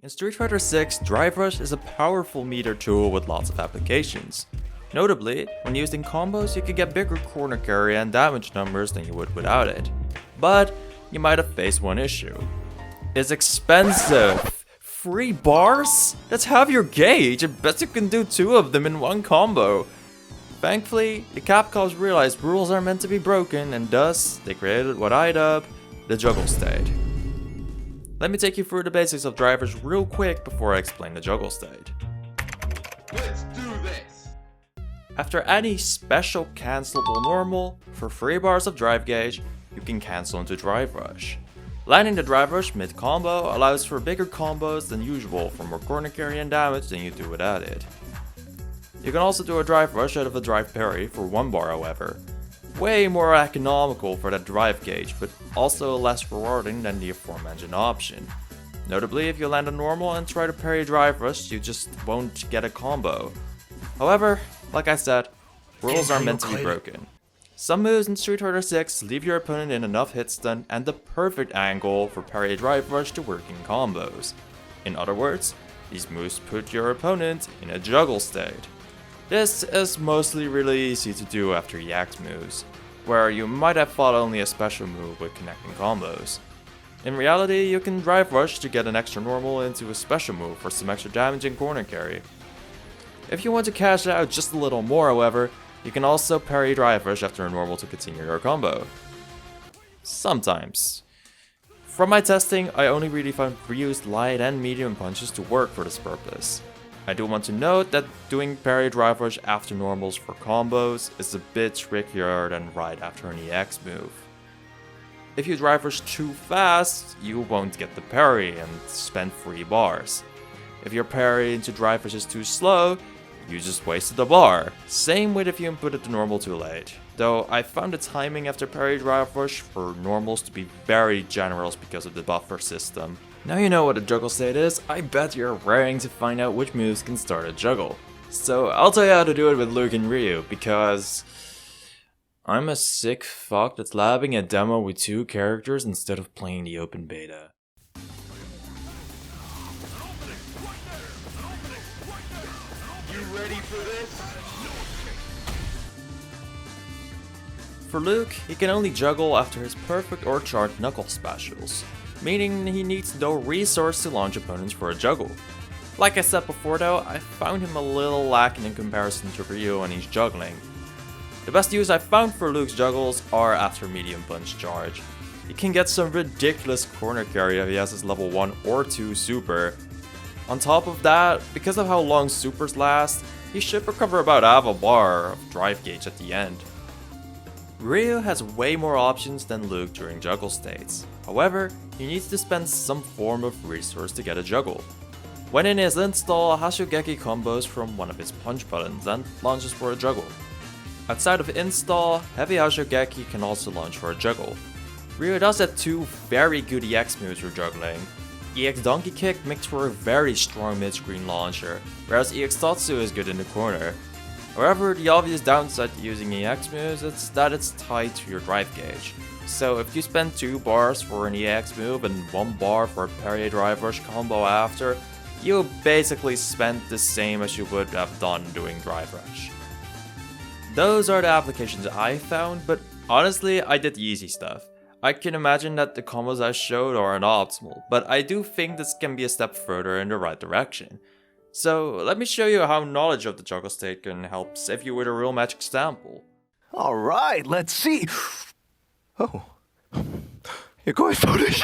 In Street Fighter 6, Drive Rush is a powerful meter tool with lots of applications. Notably, when used in combos, you can get bigger corner carry and damage numbers than you would without it. But you might have faced one issue. It's expensive! 3 bars? That's half your gauge, and bet you can do 2 of them in one combo. Thankfully, the Capcoms realized rules are meant to be broken, and thus, they created what I dub the Juggle State. Let me take you through the basics of drivers real quick before I explain the Juggle State. Let's do this! After any special cancelable normal, for 3 bars of drive gauge, you can cancel into Drive Rush. Landing the Drive Rush mid-combo allows for bigger combos than usual for more corner carry and damage than you do without it. You can also do a Drive Rush out of a Drive Parry for 1 bar however. Way more economical for that drive gauge, but also less rewarding than the aforementioned option. Notably, if you land a normal and try to parry Drive Rush, you just won't get a combo. However, like I said, rules are meant to be broken. Some moves in Street Fighter 6 leave your opponent in enough hit stun and the perfect angle for parry Drive Rush to work in combos. In other words, these moves put your opponent in a juggle state. This is mostly really easy to do after EX moves, where you might have fought only a special move with connecting combos. In reality, you can Drive Rush to get an extra normal into a special move for some extra damage and corner carry. If you want to cash out just a little more however, you can also parry Drive Rush after a normal to continue your combo. Sometimes. From my testing, I only really found reused light and medium punches to work for this purpose. I do want to note that doing parry Drive Rush after normals for combos is a bit trickier than right after an EX move. If you Drive Rush too fast, you won't get the parry and spend 3 bars. If your parry into Drive Rush is too slow, you just wasted a bar. Same with if you inputted the normal too late. Though I found the timing after parry Drive Rush for normals to be very generous because of the buffer system. Now you know what a juggle state is, I bet you're raring to find out which moves can start a juggle. So I'll tell you how to do it with Luke and Ryu, because I'm a sick fuck that's labbing a demo with 2 characters instead of playing the open beta. You ready for this? For Luke, he can only juggle after his perfect or charged knuckle specials, meaning he needs no resource to launch opponents for a juggle. Like I said before though, I found him a little lacking in comparison to Ryu when he's juggling. The best use I've found for Luke's juggles are after medium punch charge. He can get some ridiculous corner carry if he has his level 1 or 2 super. On top of that, because of how long supers last, he should recover about half a bar of drive gauge at the end. Ryu has way more options than Luke during juggle states. However, he needs to spend some form of resource to get a juggle. When in his install, Hashogeki combos from one of his punch buttons and launches for a juggle. Outside of install, heavy Hashogeki can also launch for a juggle. Ryu does have 2 very good EX moves for juggling. EX Donkey Kick makes for a very strong mid-screen launcher, whereas EX Tatsu is good in the corner. However, the obvious downside to using EX moves is that it's tied to your drive gauge. So if you spend 2 bars for an EX move and 1 bar for a parry Drive Rush combo after, you basically spent the same as you would have done doing Drive Rush. Those are the applications I found, but honestly I did the easy stuff. I can imagine that the combos I showed aren't optimal, but I do think this can be a step further in the right direction. So let me show you how knowledge of the juggle state can help save you with a real magic sample. Alright, let's see. Oh, you're quite foolish.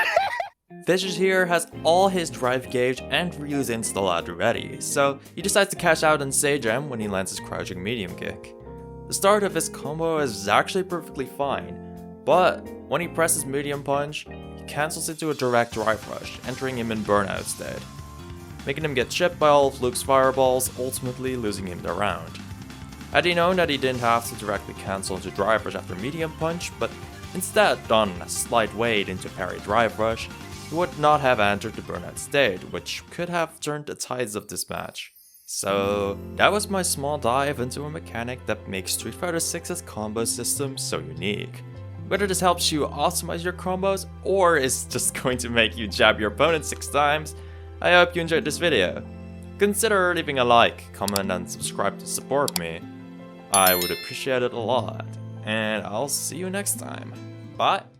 Vicious here has all his drive gauge and Ryu's install at the ready, so he decides to cash out on Seijam when he lands his crouching medium kick. The start of his combo is actually perfectly fine, but when he presses medium punch, he cancels into a direct drive rush, entering him in burnout state, making him get chipped by all of Luke's fireballs, ultimately losing him the round. Had he known that he didn't have to directly cancel into drive rush after medium punch, but instead done a slight wait into parry drive rush, he would not have entered the burnout state, which could have turned the tides of this match. So that was my small dive into a mechanic that makes Street Fighter 6's combo system so unique. Whether this helps you optimize your combos or is just going to make you jab your opponent 6 times, I hope you enjoyed this video. Consider leaving a like, comment and subscribe to support me. I would appreciate it a lot. And I'll see you next time. Bye!